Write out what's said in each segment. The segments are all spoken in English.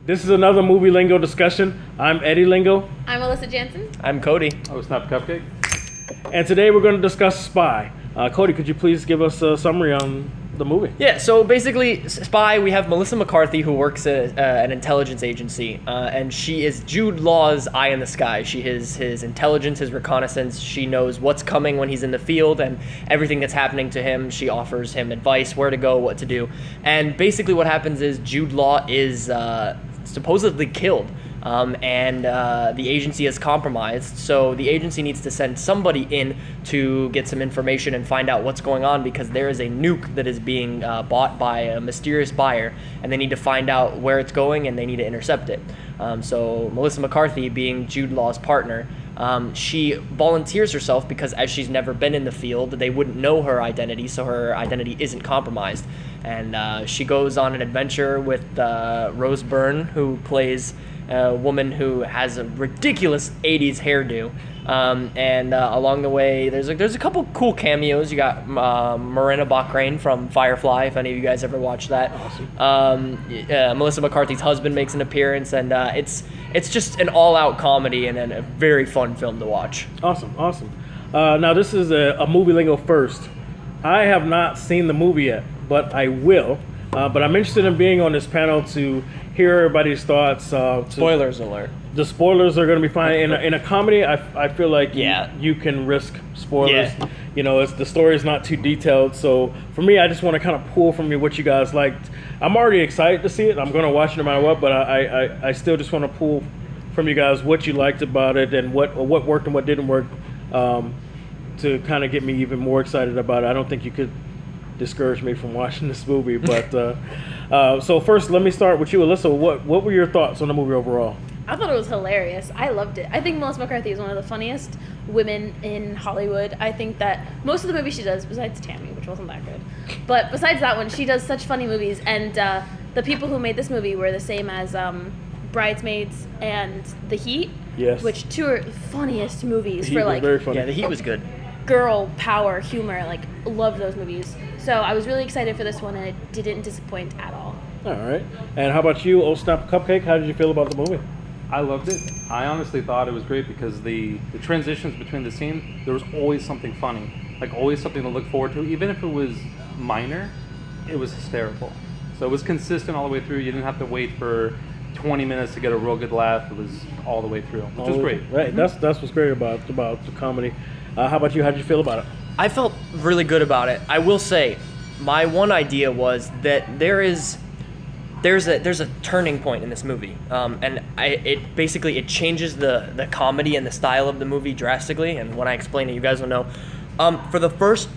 This is another Movie Lingo discussion. I'm Eddie Lingo. I'm Alyssa Jansen. I'm Cody. Oh, Snap Cupcake. And today we're going to discuss Spy. Cody, could you please give us a summary on the movie? Yeah, so basically, Spy, we have Melissa McCarthy, who works at an intelligence agency, and she is Jude Law's eye in the sky. She is his intelligence, his reconnaissance. She knows what's coming when he's in the field and everything that's happening to him. She offers him advice, where to go, what to do. And basically what happens is Jude Law is supposedly killed. And the agency is compromised, so the agency needs to send somebody in to get some information and find out what's going on, because there is a nuke that is being bought by a mysterious buyer, and they need to find out where it's going, and they need to intercept it. So Melissa McCarthy, being Jude Law's partner, she volunteers herself because as she's never been in the field, they wouldn't know her identity, so her identity isn't compromised. And she goes on an adventure with Rose Byrne, who plays a woman who has a ridiculous 80s hairdo. And along the way, there's a couple cool cameos. You got Marina Baccarin from Firefly, if any of you guys ever watched that. Awesome. Melissa McCarthy's husband makes an appearance, and it's just an all-out comedy and a very fun film to watch. Awesome. Now, this is a Movie Lingo first. I have not seen the movie yet, but I will. But I'm interested in being on this panel to hear everybody's thoughts. Spoilers alert. The spoilers are going to be fine. In a comedy, I feel like Yeah. you can risk spoilers. Yeah. You know, the story is not too detailed. So for me, I just want to kind of pull from you what you guys liked. I'm already excited to see it. I'm going to watch it no matter what, but I still just want to pull from you guys what you liked about it and what worked and what didn't work, to kind of get me even more excited about it. I don't think you could discourage me from watching this movie, but so first let me start with you, Alyssa. What were your thoughts on the movie overall? I thought it was hilarious. I loved it. I think Melissa McCarthy is one of the funniest women in Hollywood. I think that most of the movies she does, besides Tammy, which wasn't that good, but besides that one, she does such funny movies. And the people who made this movie were the same as Bridesmaids and The Heat. Yes. Which two are the funniest movies He for was like very funny. Yeah, The Heat was good. girl power humor. Like, love those movies. So I was really excited for this one, and it didn't disappoint at all. All right. And how about you, Oh Snap Cupcake? How did you feel about the movie? I loved it. I honestly thought it was great because the transitions between the scenes, there was always something funny. Like, always something to look forward to. Even if it was minor, it was hysterical. So it was consistent all the way through. You didn't have to wait for 20 minutes to get a real good laugh. It was all the way through, which was great. Right. That's what's great about the comedy. How about you? How did you feel about it? I felt really good about it. I will say, my one idea was that there's a turning point in this movie, and it changes the comedy and the style of the movie drastically. And when I explain it, you guys will know. For the first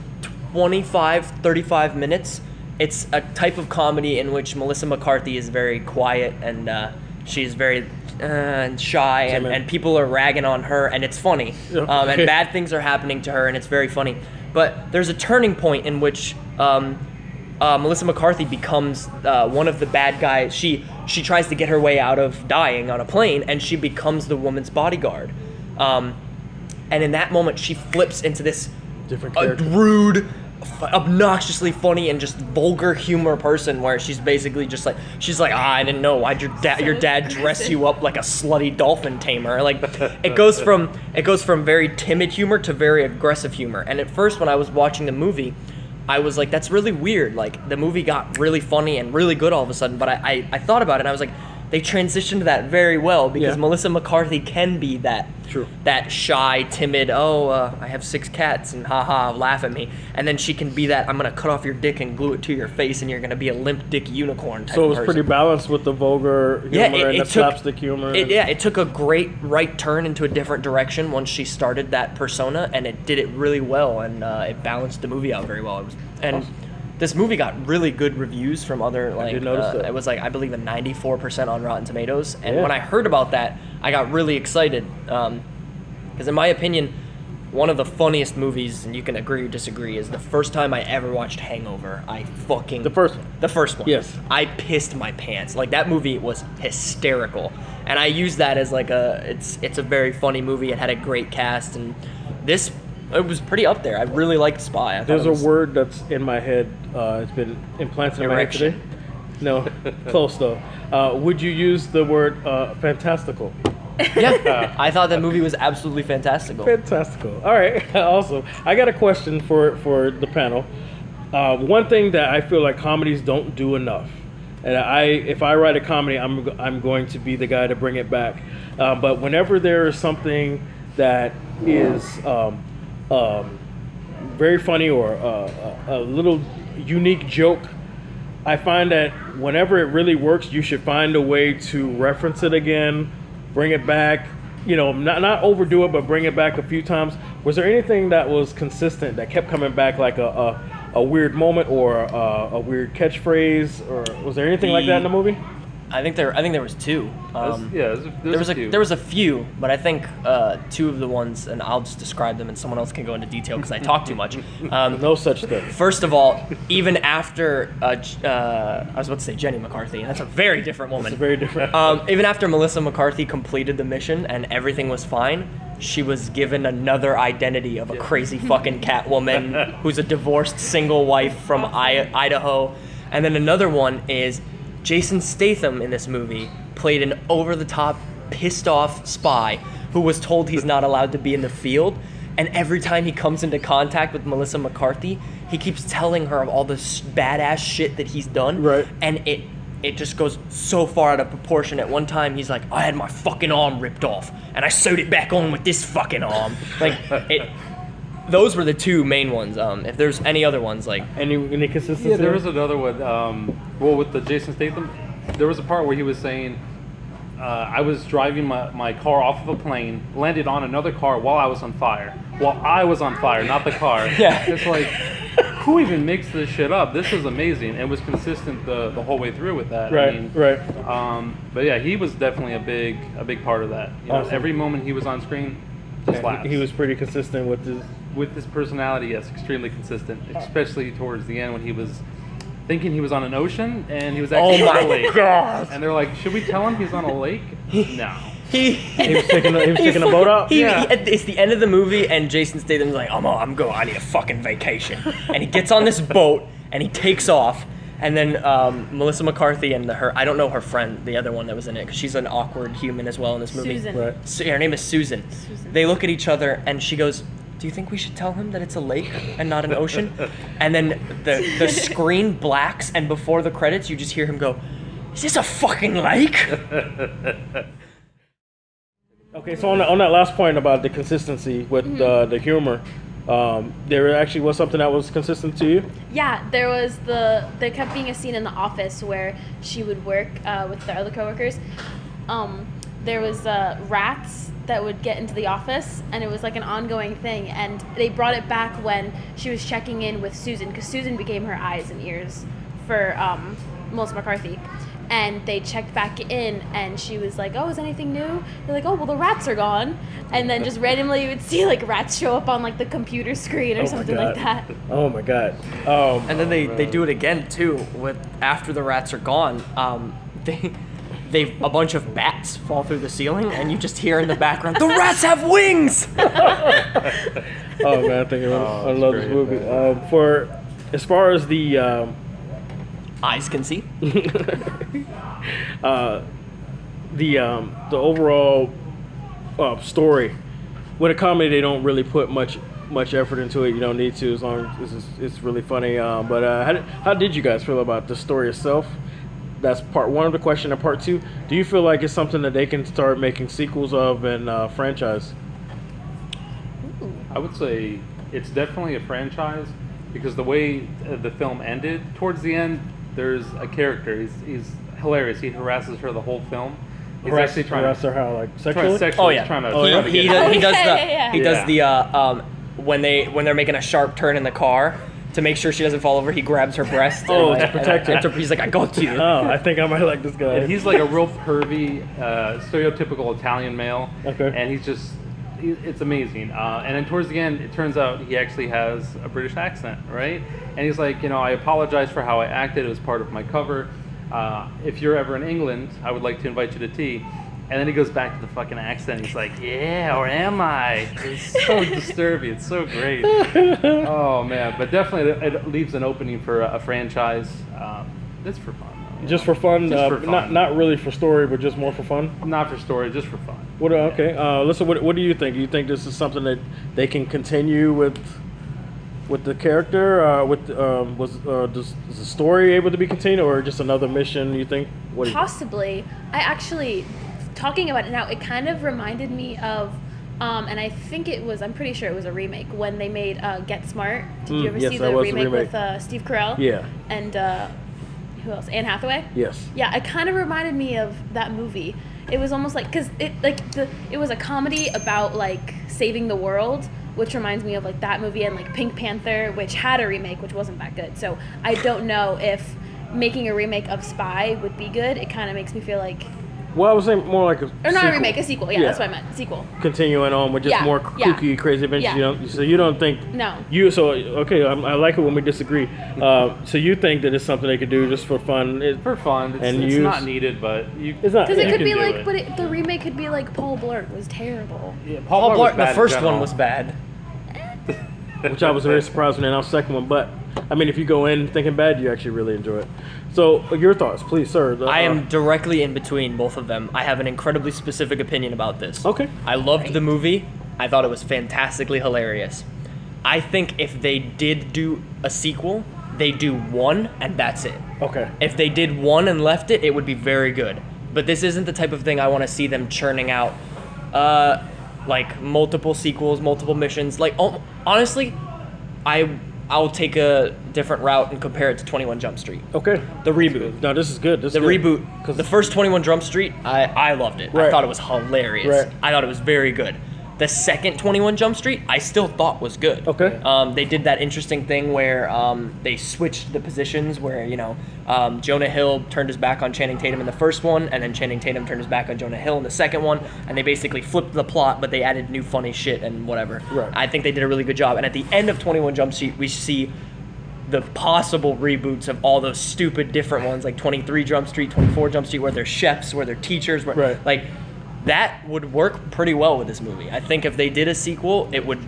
25-35 minutes, it's a type of comedy in which Melissa McCarthy is very quiet and she's very shy, and people are ragging on her, and it's funny. And bad things are happening to her, and it's very funny. But there's a turning point in which Melissa McCarthy becomes one of the bad guys. She tries to get her way out of dying on a plane, and she becomes the woman's bodyguard. And in that moment, she flips into this Different character. rude, obnoxiously funny, and just vulgar humor person, where she's basically just like, I didn't know, why'd your dad dress you up like a slutty dolphin tamer? Like, it goes from very timid humor to very aggressive humor. And at first, when I was watching the movie, I was like, that's really weird. Like, the movie got really funny and really good all of a sudden. But I thought about it, and I was like, they transitioned that very well, because Melissa McCarthy can be that shy, timid, I have 6 cats and haha, laugh at me. And then she can be that, I'm going to cut off your dick and glue it to your face and you're going to be a limp dick unicorn type So it was person. pretty balanced with the vulgar humor and the slapstick humor. It took a great right turn into a different direction once she started that persona, and it did it really well, and it balanced the movie out very well. Awesome. This movie got really good reviews from other, like, I did notice that. It was like, I believe, a 94% on Rotten Tomatoes. And when I heard about that, I got really excited. Because in my opinion, one of the funniest movies, and you can agree or disagree, is the first time I ever watched Hangover. The first one. The first one. Yes. I pissed my pants. Like, that movie was hysterical. And I use that as like it's a very funny movie. It had a great cast, and this, it was pretty up there. I really liked Spy. There's a word that's in my head. It's been implanted in my head today. No, close though. Would you use the word fantastical? Yeah, I thought that movie was absolutely fantastical. Fantastical. All right, awesome. I got a question for the panel. One thing that I feel like comedies don't do enough, and if I write a comedy, I'm going to be the guy to bring it back. But whenever there is something that is very funny or a little unique joke, I find that whenever it really works, you should find a way to reference it again, bring it back, not overdo it, but bring it back a few times. Was there anything that was consistent that kept coming back, like a weird moment or a weird catchphrase, or was there anything like that in the movie? I think there was two. There was a few, but I think two of the ones, and I'll just describe them, and someone else can go into detail because I talk too much. No such thing. First of all, even after I was about to say Jenny McCarthy, and that's a very different woman. It's very different. Even after Melissa McCarthy completed the mission and everything was fine, she was given another identity of a crazy fucking Catwoman who's a divorced single wife from Idaho, and then another one is Jason Statham in this movie played an over-the-top, pissed-off spy who was told he's not allowed to be in the field, and every time he comes into contact with Melissa McCarthy, he keeps telling her of all this badass shit that he's done, right? And it just goes so far out of proportion. At one time, he's like, I had my fucking arm ripped off, and I sewed it back on with this fucking arm. Those were the two main ones. If there's any other ones, like any consistency? Yeah, there was another one. With the Jason Statham, there was a part where he was saying, I was driving my car off of a plane, landed on another car while I was on fire. While I was on fire, not the car. Yeah. It's like, who even makes this shit up? This is amazing. It was consistent the whole way through with that. Right, right. But yeah, he was definitely a big part of that. Awesome. Every moment he was on screen, just laughs. He was pretty consistent with his personality. Yes, extremely consistent, especially towards the end when he was thinking he was on an ocean and he was actually on a lake. God. And they're like, should we tell him he's on a lake? No. He was taking a boat out. It's the end of the movie, and Jason Statham's like, I'm going. I need a fucking vacation. And he gets on this boat and he takes off. And then Melissa McCarthy and I don't know her friend, the other one that was in it, because she's an awkward human as well in this movie. Susan. Right. Her name is Susan. They look at each other and she goes, do you think we should tell him that it's a lake and not an ocean? And then the screen blacks, and before the credits, you just hear him go, is this a fucking lake? Okay, so on that last point about the consistency with the humor, there actually was something that was consistent to you? Yeah, there kept being a scene in the office where she would work with the other coworkers. There was rats that would get into the office, and it was like an ongoing thing, and they brought it back when she was checking in with Susan, because Susan became her eyes and ears for Melissa McCarthy. And they checked back in, and she was like, oh, is anything new? They're like, oh, well, the rats are gone. And then just randomly you would see like rats show up on like the computer screen or something like that. Oh my God. And then they do it again too, with after the rats are gone, a bunch of bats fall through the ceiling, and you just hear in the background, the rats have wings! Oh man, I love this movie. As far as the eyes can see. The overall story. With a comedy, they don't really put much effort into it. You don't need to, as long as it's really funny. But how did you guys feel about the story itself? That's part one of the question. And part two, do you feel like it's something that they can start making sequels of and franchise? I would say it's definitely a franchise, because the way the film ended, towards the end, there's a character. He's hilarious. He harasses her the whole film. He's actually trying to harass her how, like sexually? Oh yeah. He does the when they're making a sharp turn in the car to make sure she doesn't fall over, he grabs her breast. To protect her. He's like, I got you. Oh, I think I might like this guy. And he's like a real pervy, stereotypical Italian male. Okay. And it's amazing. And then towards the end, it turns out he actually has a British accent, right? And he's like, I apologize for how I acted. It was part of my cover. If you're ever in England, I would like to invite you to tea. And then he goes back to the fucking accent. He's like, yeah, or am I? It's so disturbing. It's so great. Oh, man. But definitely it leaves an opening for a franchise. It's for fun, though. Just for fun. Just for fun. Not really for story, but just more for fun. Not for story, just for fun. What? Okay. Listen. What do you think? Do you think this is something that they can continue with the character? Is the story able to be continued, or just another mission? You think? What do you think? Possibly. I actually, talking about it now, it kind of reminded me of, and I think I'm pretty sure it was a remake when they made Get Smart. Did you ever yes, see that the was a remake remake. with Steve Carell? Yeah. And who else? Anne Hathaway? Yes. Yeah, it kind of reminded me of that movie. It was almost like, because it was a comedy about like saving the world, which reminds me of like that movie, and like Pink Panther, which had a remake, which wasn't that good. So I don't know if making a remake of Spy would be good. It kind of makes me feel like, Well, I was saying more like a or not sequel. a remake, a sequel. Yeah, that's what I meant. Sequel. Continuing on with just Yeah, more yeah. kooky, crazy adventures. Yeah. So you don't think No. Okay. I like it when we disagree. So you think that it's something they could do just for fun? For fun. It's not needed, but It's not. Because it you could can be do like, it. the remake could be like Paul Blart was terrible. Yeah, Paul was Blart, the bad in first general. one was bad. Which I was very surprised when they announced the second one. But I mean, if you go in thinking bad, you actually really enjoy it. So your thoughts, please, sir. I am directly in between both of them. I have an incredibly specific opinion about this. Okay. I loved the movie. I thought it was fantastically hilarious. I think if they did do a sequel, they do one and that's it. Okay. If they did one and left it, it would be very good. But this isn't the type of thing I want to see them churning out. Like multiple sequels, multiple missions. Like honestly, I'll take a different route and compare it to 21 Jump Street. Okay. The reboot. No, this is good. The reboot. The first 21 Jump Street, I loved it. Right. I thought it was hilarious. Right. I thought it was very good. The second 21 Jump Street, I still thought was good. Okay. They did that interesting thing where they switched the positions where, Jonah Hill turned his back on Channing Tatum in the first one, and then Channing Tatum turned his back on Jonah Hill in the second one, and they basically flipped the plot, but they added new funny shit and whatever. Right. I think they did a really good job. And at the end of 21 Jump Street, we see the possible reboots of all those stupid different ones, like 23 Jump Street, 24 Jump Street, where they're chefs, where they're teachers, where, Right. like, that would work pretty well with this movie. I think if they did a sequel, it would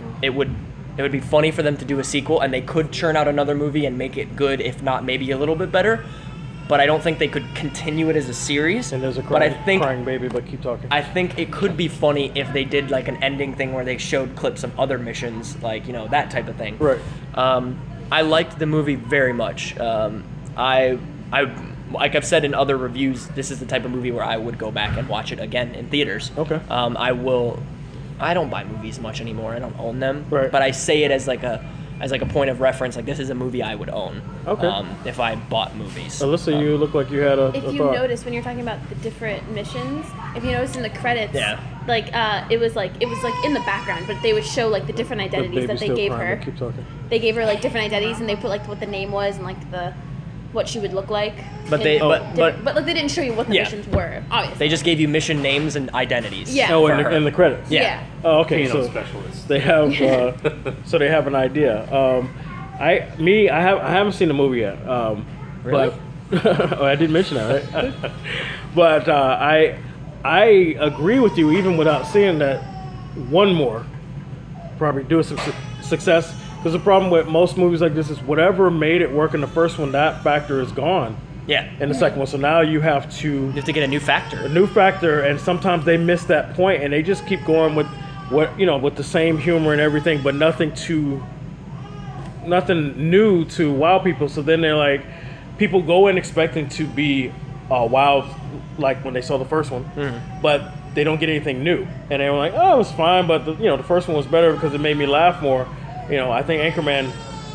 be funny for them to do a sequel, and they could churn out another movie and make it good, if not maybe a little bit better. But I don't think they could continue it as a series. And there's a but crying baby, but keep talking. I think it could be funny if they did like an ending thing where they showed clips of other missions, like that type of thing. Right. I liked the movie very much. I like I've said in other reviews, this is the type of movie where I would go back and watch it again in theaters. Okay. I don't buy movies much anymore. I don't own them. Right. But I say it as like a point of reference. Like, this is a movie I would own. Okay. If I bought movies. Alyssa, you look like you had a If you thought. notice when you're talking about the different missions, if you notice in the credits, Yeah. like it was like in the background, but they would show like the different The identities that baby's they still gave crying, her. but keep talking. They gave her like different identities, and they put like what the name was and like what she would look like. But in they- different- but like they didn't show you what the Yeah. missions were, obviously. They just gave you mission names and identities. Yeah. Oh, for in her. the credits. Yeah. Oh, okay. Kano So specialist. they have, so they have an idea. I haven't seen the movie yet. Really? But I did mention that, right? But I agree with you, even without seeing that. One more probably do some success. Because the problem with most movies like this is whatever made it work in the first one, that factor is gone Yeah. in the second one. So now you have to You have to get a new factor. a new factor, and sometimes they miss that point, and they just keep going with with the same humor and everything, but nothing new to wow people. So then they're like, people go in expecting to be wowed, like when they saw the first one, but they don't get anything new, and they were like, oh, it was fine, but the first one was better because it made me laugh more. I think Anchorman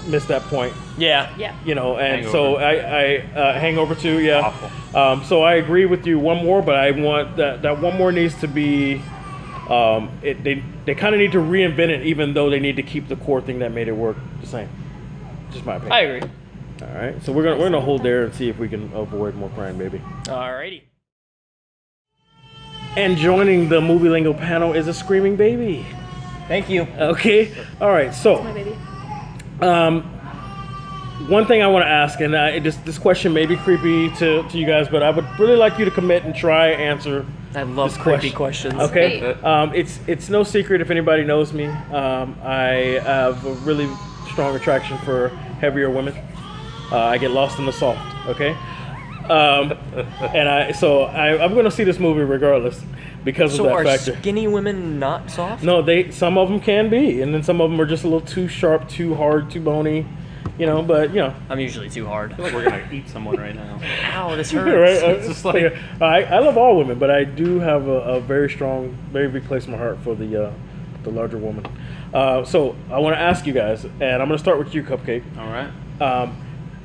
missed that point. Yeah. Yeah. And so I Hangover 2, yeah. Awful. So I agree with you. One more, but I want that one more needs to be. They kind of need to reinvent it, even though they need to keep the core thing that made it work the same. Just my opinion. I agree. All right, so we're gonna hold there and see if we can avoid more crying baby. Alrighty. And joining the Movie Lingo panel is a screaming baby. Thank you. Okay. All right. So. My baby. One thing I want to ask, and this question may be creepy to you guys, but I would really like you to commit and try answer. I love this creepy question. questions. Okay, it's no secret if anybody knows me. I have a really strong attraction for heavier women. I get lost in the soft. Okay, I'm going to see this movie regardless because So of are that factor. skinny women not soft? No, some of them can be, and then some of them are just a little too sharp, too hard, too bony, But I'm usually too hard. I feel like we're gonna eat someone right now. Ow, this right? hurts. It's just like I love all women, but I do have a very strong, very big place in my heart for the larger woman. So I want to ask you guys, and I'm going to start with you, Cupcake. all right.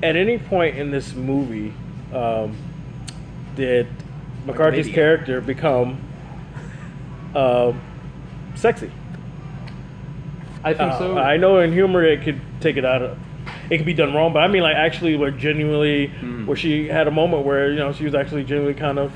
At any point in this movie, did McCarthy's lady. character become sexy? I think so. I know in humor it could take it out of, it could be done wrong, but I mean like actually where genuinely, where she had a moment where she was actually genuinely kind of.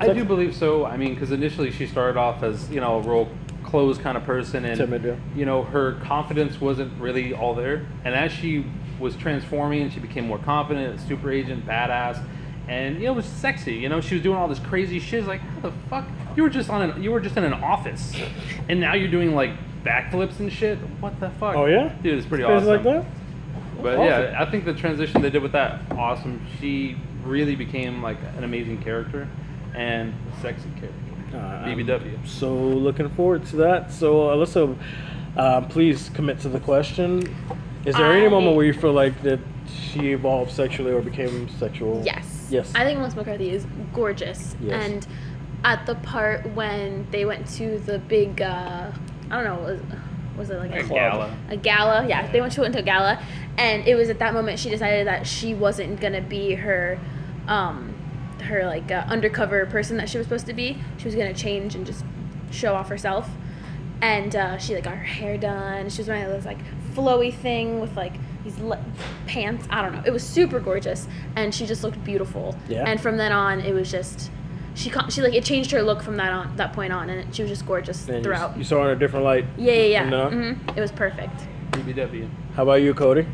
I do believe so. I mean, because initially she started off as a real closed kind of person, and Timid, yeah. her confidence wasn't really all there. And as she was transforming, and she became more confident, super agent, badass, and it was sexy. She was doing all this crazy shit. It's like, how the fuck? You were just in an office, and now you're doing like backflips and shit. What the fuck? Oh yeah, dude, it's pretty Things awesome. like that. But Awesome. yeah, I think the transition they did with that, awesome. She really became like an amazing character and a sexy character. BBW. So looking forward to that. So Alyssa, please commit to the question. Is there any moment where you feel like that she evolved sexually or became sexual? Yes. Yes. I think Melissa McCarthy is gorgeous. Yes. And at the part when they went to the big, I don't know, was it like A gala. A gala, yeah. They went to a gala, and it was at that moment she decided that she wasn't gonna be her undercover person that she was supposed to be. She was gonna change and just show off herself. And she got her hair done. She was wearing this flowy thing with these pants. I don't know. It was super gorgeous, and she just looked beautiful. Yeah. And from then on, it was just she it changed her look from that point on, and she was just gorgeous And throughout. You saw her in a different light. Yeah. from then on? Mm-hmm. It was perfect. BBW. How about you, Cody?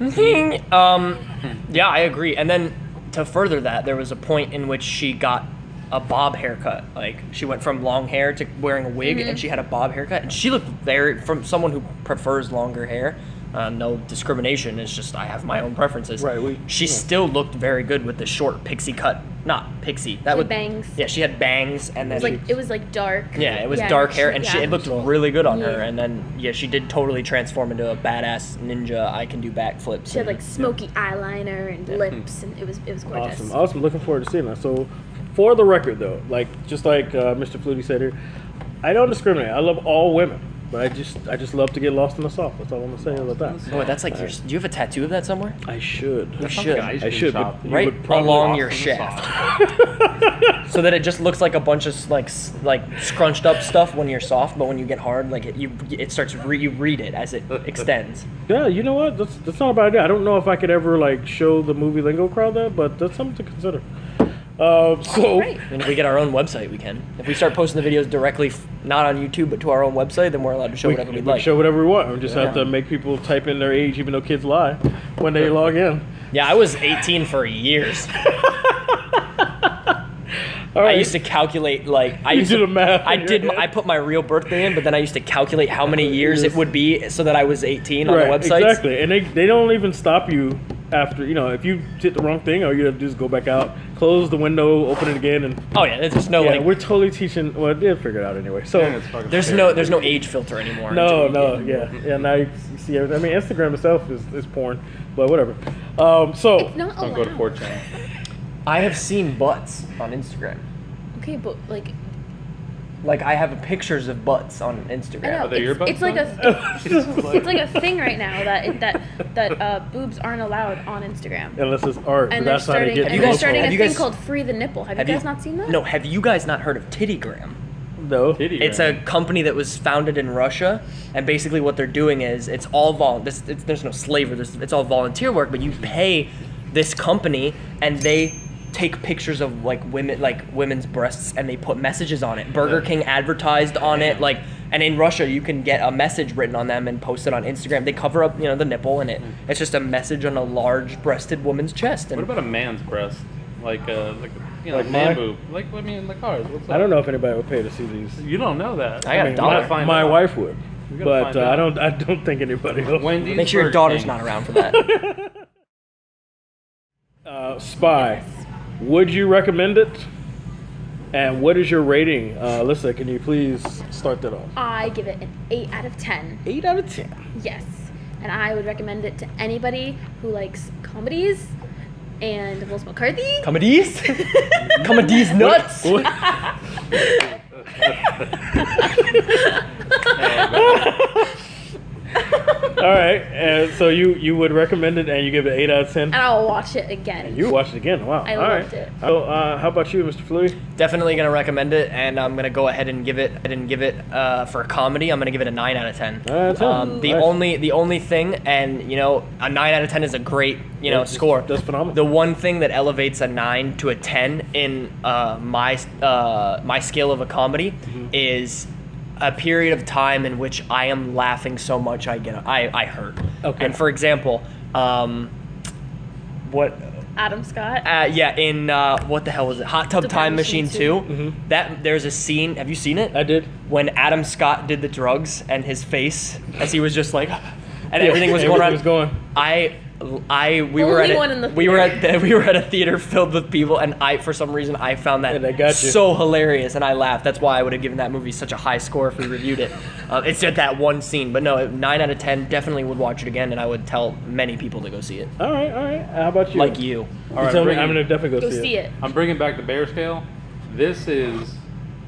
Yeah, I agree. And then to further that, there was a point in which she got a bob haircut. She went from long hair to wearing a wig, and she had a bob haircut, and she looked from someone who prefers longer hair. No discrimination. It's just I have my own preferences. Right, She still looked very good with the short pixie cut. Not pixie. That With would bangs. Yeah, she had bangs, and then It was dark. yeah, it was dark hair, and it looked really good on her. Yeah. And then she did totally transform into a badass ninja. I can do backflips. She had smoky eyeliner and lips, and it was gorgeous. Awesome. Looking forward to seeing that. So, for the record, though, just like Mr. Flutie said here, I don't discriminate. I love all women, but I just love to get lost in the sauce. That's all I'm gonna say about that. Oh, that's do you have a tattoo of that somewhere? I should. You should. I should, but you Right would probably along lost your in the shaft. So that it just looks like a bunch of scrunched up stuff when you're soft, but when you get hard, it starts you read it as it extends. Yeah, you know what? That's not a bad idea. I don't know if I could ever show the movie lingo crowd that, but that's something to consider. Right. And if we get our own website, we can. If we start posting the videos directly, not on YouTube, but to our own website, then we're allowed to show whatever we'd we like. show whatever we want. We just have to make people type in their age, even though kids lie when they log in. Yeah, I was 18 for years. All right. I used to calculate You do the math. I put my real birthday in, but then I used to calculate how many years it would be so that I was 18 on the website. Exactly, and they don't even stop you after if you hit the wrong thing, all you have to do is go back out, close the window, open it again, and Oh yeah, there's just no we're totally teaching. Well, they'll figure it out anyway. So there's no age filter anymore. no, now you see everything. I mean, Instagram itself is porn, but whatever. So It's not Don't allowed. go to 4chan. I have seen butts on Instagram. Okay, but I have pictures of butts on Instagram. I know, Are they your it's butts, like though? it's like a thing right now that boobs aren't allowed on Instagram. unless it's art, And but that's how they get. you they're guys- starting a have you thing guys- called Free the Nipple. Have you guys not seen that? No, have you guys not heard of Tittygram? No. It's a company that was founded in Russia, and basically what they're doing is it's all there's no slavery. It's all volunteer work, but you pay this company, and they take pictures of women's breasts, and they put messages on it. Burger King advertised on it, and in Russia you can get a message written on them and post it on Instagram. They cover up the nipple, and it's just a message on a large-breasted woman's chest. And What about a man's breast? Like Like man mine? boob. Like ours. What's up? I don't know if anybody would pay to see these. You don't know that. I got a My, dollar. my wife would, gotta but find out. I don't think anybody will. Wendy's, Make sure your Burger daughter's King. not around for that. Spy. Yes. Would you recommend it? And what is your rating? Alyssa, can you please start that off? I give it an 8 out of 10. 8 out of 10. Yes. And I would recommend it to anybody who likes comedies and Melissa McCarthy. Comedies? Comedies nuts? What? All right, and so you would recommend it, and you give it 8 out of 10. And I'll watch it again. You watched it again. Wow. I All loved right. it. So, how about you, Mr. Fleury? Definitely gonna recommend it, and I'm gonna go ahead and give it. For a comedy, I'm gonna give it a 9 out of 10. 9 out of 10. The only thing, and you know, a 9 out of 10 is a great score. That's phenomenal. The one thing that elevates a 9 to a 10 in my scale of a comedy is a period of time in which I am laughing so much I hurt. Okay. And for example, what? Adam Scott. In what the hell was it? Hot Tub Time Machine 2. That there's a scene. Have you seen it? I did. When Adam Scott did the drugs and his face as he was just like, and everything was going on. Was going. We were at a theater filled with people, and for some reason I found that so hilarious, and I laughed. That's why I would have given that movie such a high score if we reviewed it. It's at that one scene, but no, 9 out of 10. Definitely would watch it again, and I would tell many people to go see it. All right. How about you? Like you. All right, I'm gonna definitely Go see it. I'm bringing back the bear scale. This is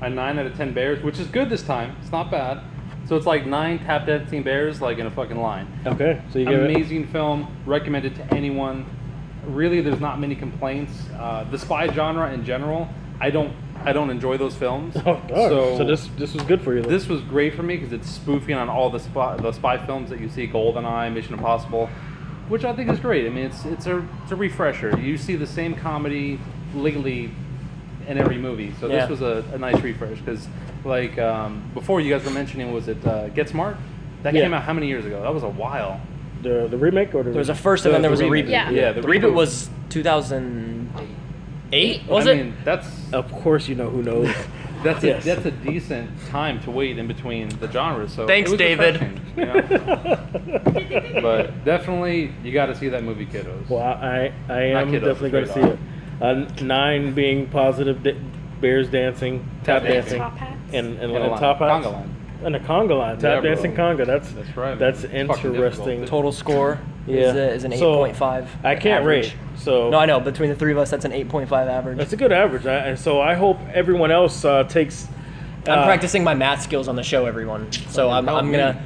a 9 out of 10 bears, which is good this time. It's not bad. So it's like 9 tap dancing bears, like in a fucking line. Okay, so you give it. Amazing film, recommended to anyone. Really, there's not many complaints. The spy genre in general, I don't enjoy those films. Oh, God. So this was good for you. Then. This was great for me because it's spoofing on all the spy films that you see, GoldenEye, Mission Impossible, which I think is great. I mean, it's a refresher. You see the same comedy lately in every movie, so this was a nice refresh because. Like before, you guys were mentioning, was it Get Smart? That came out how many years ago? That was a while. The remake or the There was a first, and then there was a reboot. Yeah. The reboot was 2008. Was it? I mean, that's Of course, you know who knows. that's Yes. a decent time to wait in between the genres. So Thanks, it was David. refreshing, you know? But definitely, you got to see that movie, kiddos. Well, I am Kiddos, definitely going to see straight it. 9 being positive, bears dancing, tap dancing, Top hats. and And a line. top hats. Conga line. And a conga line, tap bro. dancing conga. That's right, That's man. It's fucking interesting. difficult. Total score is an So, 8.5. I can't average. rate. So No, I know. Between the three of us, that's an 8.5 average. that's a good average. And so I hope everyone else takes. I'm practicing my math skills on the show, everyone. So I'm help me. gonna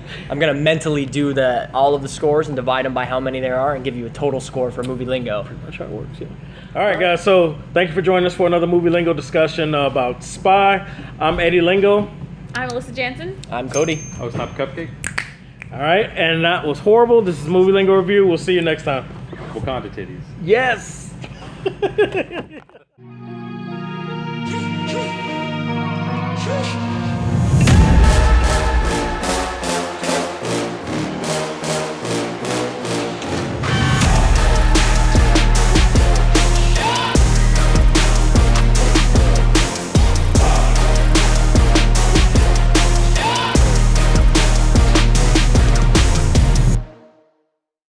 mentally do all of the scores and divide them by how many there are and give you a total score for Movie Lingo. That's how it works. Yeah. All right, guys. So thank you for joining us for another Movie Lingo discussion about Spy. I'm Eddie Lingo. I'm Alyssa Jansen. I'm Cody. Oh, Snap Cupcake. All right, and that was horrible. This is Movie Lingo Review. We'll see you next time. Wakanda titties. Yes.